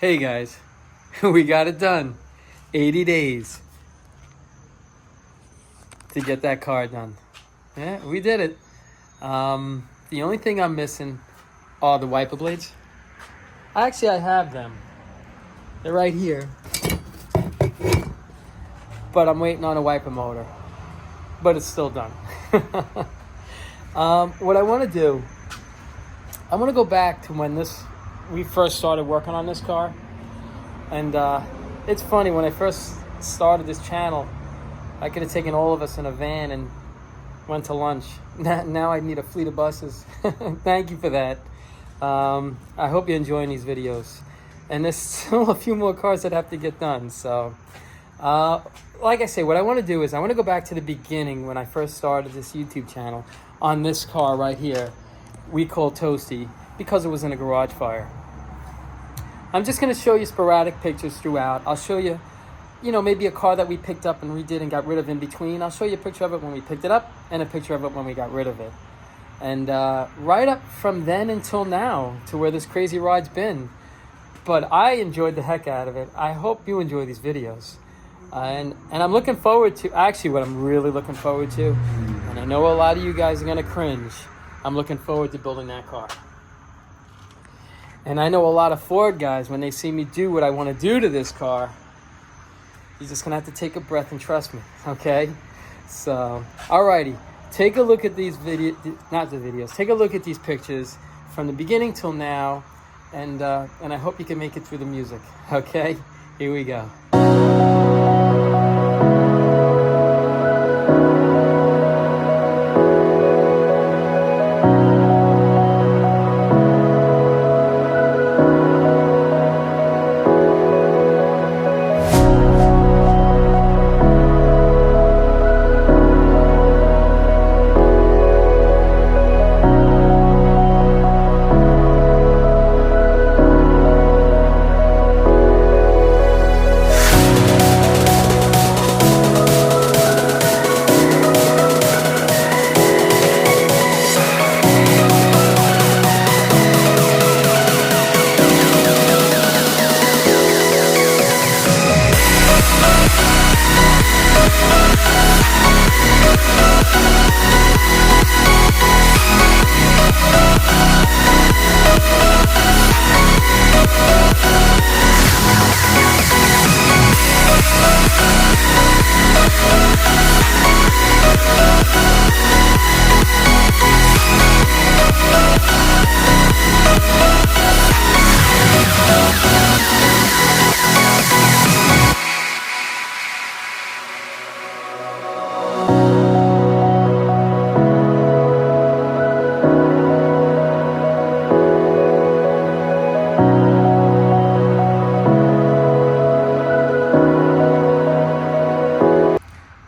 Hey guys, we got it done. 80 days to get that car done. Yeah, we did it. The only thing I'm missing are the wiper blades. Actually, I have them. They're right here. But I'm waiting on a wiper motor. But it's still done. What I want to do, I want to go back to when we first started working on this car. And it's funny, when I first started this channel, I could have taken all of us in a van and went to lunch. Now I need a fleet of buses. Thank you for that. I hope you're enjoying these videos. And there's still a few more cars that have to get done. So, like I say, what I want to do is I want to go back to the beginning when I first started this YouTube channel on this car right here. We call Toasty because it was in a garage fire. I'm just going to show you sporadic pictures throughout. I'll show you, maybe a car that we picked up and redid and got rid of in between. I'll show you a picture of it when we picked it up and a picture of it when we got rid of it. And right up from then until now to where this crazy ride's been. But I enjoyed the heck out of it. I hope you enjoy these videos. And I'm looking forward to, actually what I'm really looking forward to, and I know a lot of you guys are going to cringe, I'm looking forward to building that car. And I know a lot of Ford guys, when they see me do what I want to do to this car, you're just going to have to take a breath and trust me, okay? So, alrighty. Take a look at these take a look at these pictures from the beginning till now, and I hope you can make it through the music, okay? Here we go.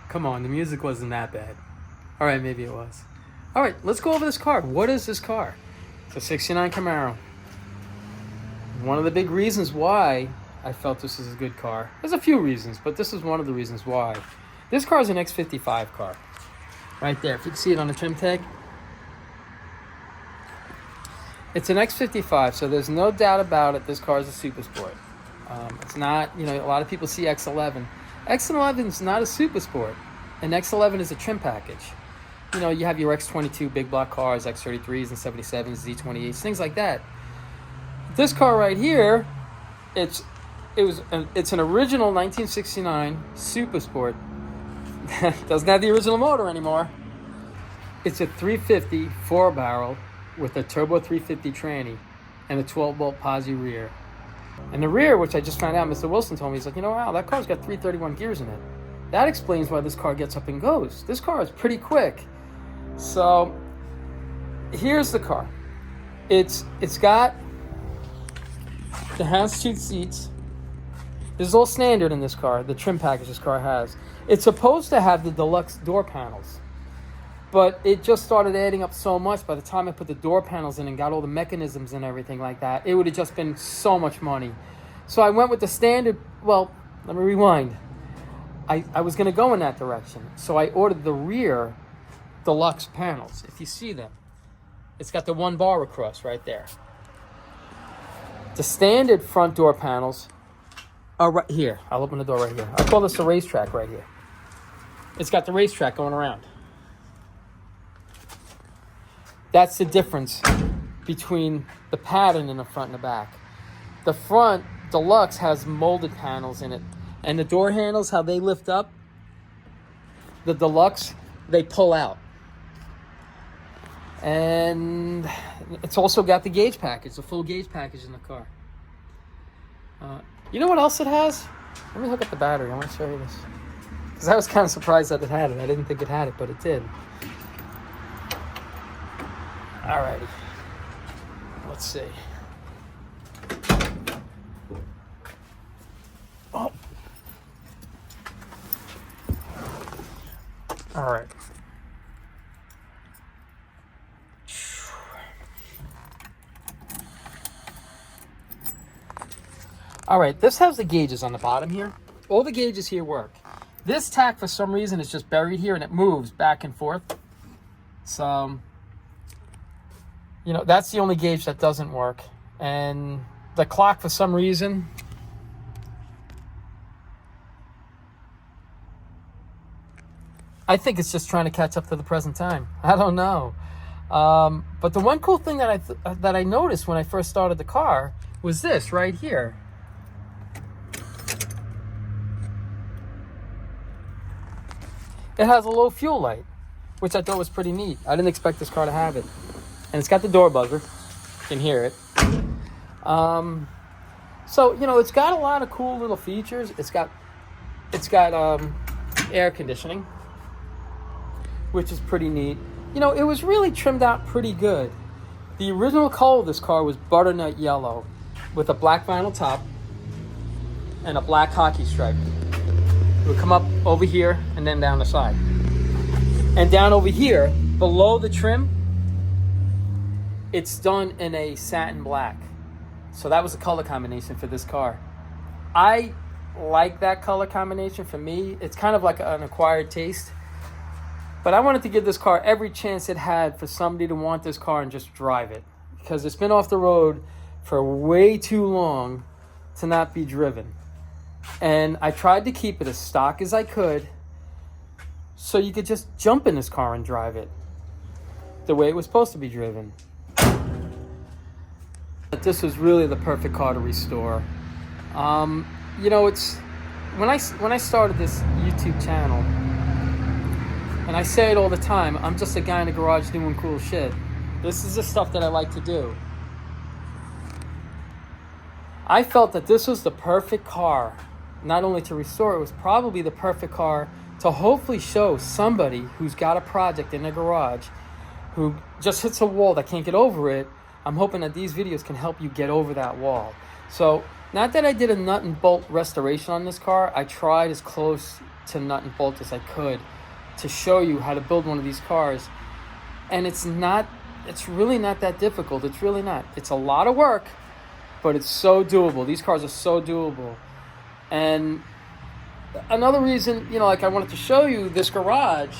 Come on, the music wasn't that bad. All right, maybe it was. All right, let's go over this car. What is this car? It's a 69 Camaro. One of the big reasons why I felt this is a good car. There's a few reasons, but this is one of the reasons why. This car is an X55 car. Right there, if you can see it on the trim tag. It's an X55, so there's no doubt about it, this car is a super sport. It's not, a lot of people see X11. X11 is not a super sport. An X11 is a trim package. You have your X22 big block cars, X33s and 77s, Z28s, things like that. This car right here, it's an original 1969 super sport. Doesn't have the original motor anymore. It's a 350 4-barrel with a turbo 350 tranny and a 12-bolt posi rear. And the rear, which I just found out, Mr. Wilson told me, he's like, wow, that car's got 331 gears in it. That explains why this car gets up and goes. This car is pretty quick. So, here's the car. It's got the houndstooth seats. This is all standard in this car, the trim package this car has. It's supposed to have the deluxe door panels, but it just started adding up so much. By the time I put the door panels in and got all the mechanisms and everything like that, it would have just been so much money. So I went with the standard, well, let me rewind. I was going to go in that direction. So I ordered the rear deluxe panels. If you see them, it's got the one bar across right there. The standard front door panels are right here. I'll open the door right here. I call this the racetrack right here. It's got the racetrack going around. That's the difference between the pattern in the front and the back. The front Deluxe has molded panels in it. And the door handles, how they lift up, the Deluxe, they pull out. And it's also got the gauge package, the full gauge package in the car. You know what else it has? Let me hook up the battery. I want to show you this. Because I was kind of surprised that it had it. I didn't think it had it, but it did. Alrighty. Let's see. Oh. All right. All right, this has the gauges on the bottom here. All the gauges here work. This tack, for some reason, is just buried here and it moves back and forth. So, you know, that's the only gauge that doesn't work. And the clock, for some reason, I think it's just trying to catch up to the present time. I don't know. But the one cool thing that I noticed when I first started the car was this right here. It has a low fuel light, which I thought was pretty neat. I didn't expect this car to have it. And it's got the door buzzer. You can hear it. So, you know, it's got a lot of cool little features. It's got air conditioning, which is pretty neat. You know, it was really trimmed out pretty good. The original color of this car was butternut yellow with a black vinyl top and a black hockey stripe. It would come up over here and then down the side. And down over here, below the trim, it's done in a satin black. So that was the color combination for this car. I like that color combination. For me, it's kind of like an acquired taste. But I wanted to give this car every chance it had for somebody to want this car and just drive it. Because it's been off the road for way too long to not be driven. And I tried to keep it as stock as I could so you could just jump in this car and drive it the way it was supposed to be driven. But this was really the perfect car to restore. You know, it's when I started this YouTube channel, and I say it all the time, I'm just a guy in a garage doing cool shit. This is the stuff that I like to do. I felt that this was the perfect car, not only to restore, it was probably the perfect car to hopefully show somebody who's got a project in their garage who just hits a wall that can't get over it. I'm hoping that these videos can help you get over that wall. So, not that I did a nut and bolt restoration on this car, I tried as close to nut and bolt as I could to show you how to build one of these cars. And it's really not that difficult. It's really not. It's a lot of work, but it's so doable. These cars are so doable. And another reason, you know, like I wanted to show you this garage,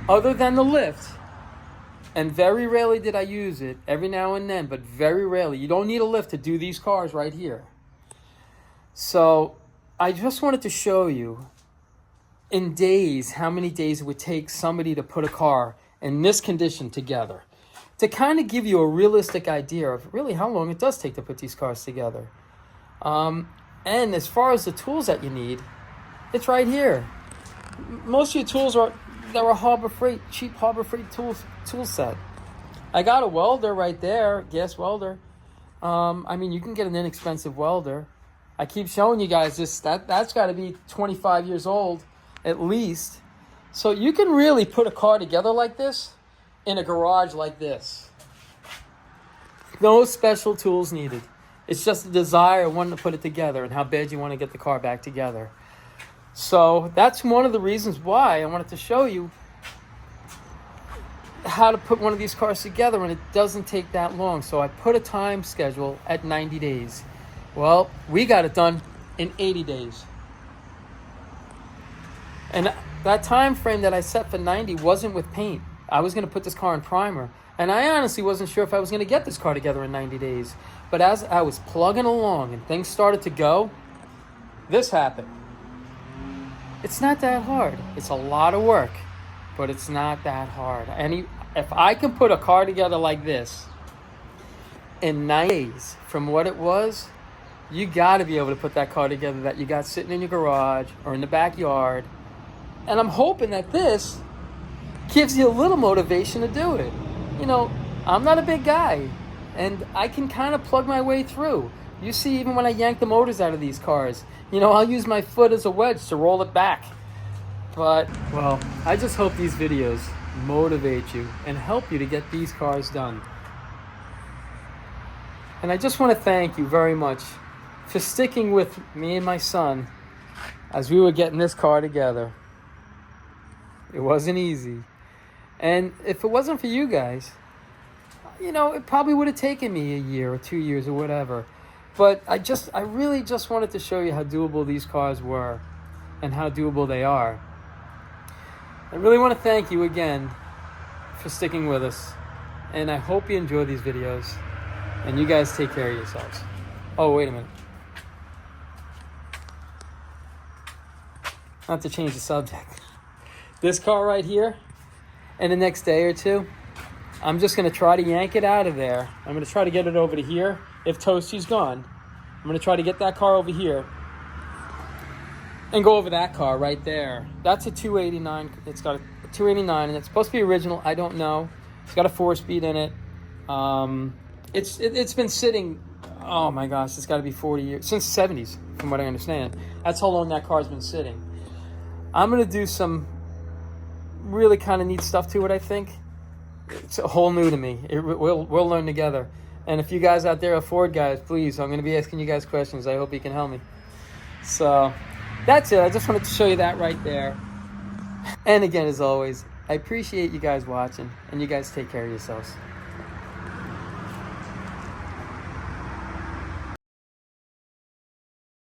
other than the lift, and very rarely did I use it, every now and then, but very rarely. You don't need a lift to do these cars right here. So I just wanted to show you in days, how many days it would take somebody to put a car in this condition together, to kind of give you a realistic idea of really how long it does take to put these cars together. And as far as the tools that you need, it's right here. Most of your tools are Harbor Freight, cheap Harbor Freight tool set. I got a welder right there, gas welder. I mean, you can get an inexpensive welder. I keep showing you guys this. That's got to be 25 years old at least. So you can really put a car together like this in a garage like this. No special tools needed. It's just a desire, wanting to put it together and how bad you want to get the car back together. So that's one of the reasons why I wanted to show you how to put one of these cars together, and it doesn't take that long. So I put a time schedule at 90 days. Well, we got it done in 80 days. And that time frame that I set for 90 wasn't with paint. I was going to put this car in primer. And I honestly wasn't sure if I was going to get this car together in 90 days. But as I was plugging along and things started to go, this happened. It's not that hard. It's a lot of work, but it's not that hard. If I can put a car together like this in 9 days from what it was, you got to be able to put that car together that you got sitting in your garage or in the backyard. And I'm hoping that this gives you a little motivation to do it. You know, I'm not a big guy, and I can kind of plug my way through. You see, even when I yank the motors out of these cars, you know, I'll use my foot as a wedge to roll it back. But, well, I just hope these videos motivate you and help you to get these cars done. And I just want to thank you very much for sticking with me and my son as we were getting this car together. It wasn't easy. And if it wasn't for you guys, you know, it probably would have taken me a year or 2 years or whatever. But I really just wanted to show you how doable these cars were and how doable they are. I really want to thank you again for sticking with us. And I hope you enjoy these videos. And you guys take care of yourselves. Oh, wait a minute. Not to change the subject. This car right here, in the next day or two, I'm just going to try to yank it out of there. I'm going to try to get it over to here. If Toasty's gone, I'm going to try to get that car over here and go over that car right there. That's a 289. It's got a 289, and it's supposed to be original. I don't know. It's got a 4-speed in it. It's been sitting, oh my gosh, it's got to be 40 years, since the 70s, from what I understand. That's how long that car's been sitting. I'm going to do some really kind of neat stuff to it, I think. It's a whole new to me. We'll learn together. And if you guys out there are Ford guys, please, I'm going to be asking you guys questions. I hope you can help me. So that's it. I just wanted to show you that right there. And again, as always, I appreciate you guys watching, and you guys take care of yourselves.